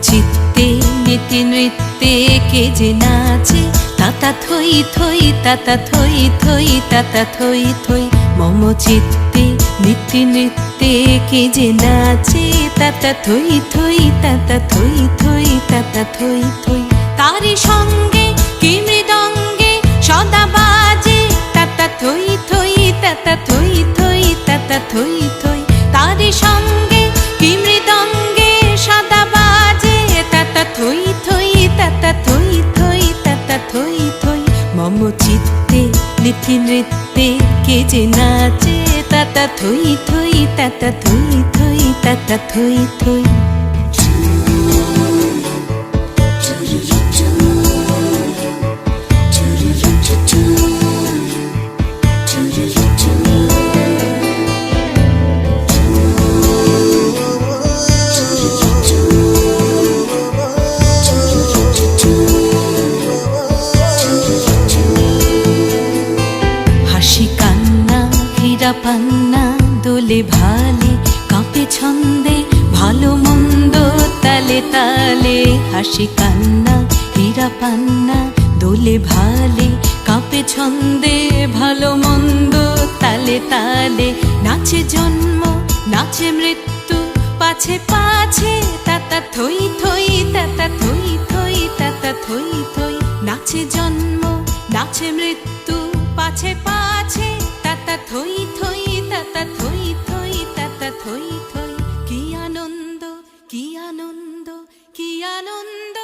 চিত্তে নীতি নৃত্যে কে যে নাচে, তাতা থই থই তাতা থই থই তাতা থই থই। মম চিত্তে নীতি নৃত্যে কে যে নাচে, তাতা থই থই তাতা থই থই তাতা থই থই। তারি সঙ্গে কি মৃদঙ্গে সদা বাজে, তাতা থই থই তাতা থই থই তাতা থই থই। তারি সঙ্গে কি মৃদঙ্গে সদা বাজে, তাতা থই থই তাতা থই থই তাতা থই থই। মম চিত্তে নীতি নৃত্যে কে যে নাচে, তাতা থই থই তাতা থই থই তাতা থই থই। পান্না দোলে ভালে কাঁপে ছন্দে, ভালো মন্দ তালে তালে। হাসি কান্না হীরা পান্না দোলে ভালে কাঁপে ছন্দে, ভালো মন্দ তালে তালে। নাচে জন্ম নাচে মৃত্যু পাছে পাছে, তাতা থই থই তাতা থই থই তাতা থই থই। নাচে জন্ম নাচে মৃত্যু পাছে পাছে, তাতা থই থই তাতা থই থই তাতা থই থই। কি আনন্দ কি আনন্দ কি আনন্দ।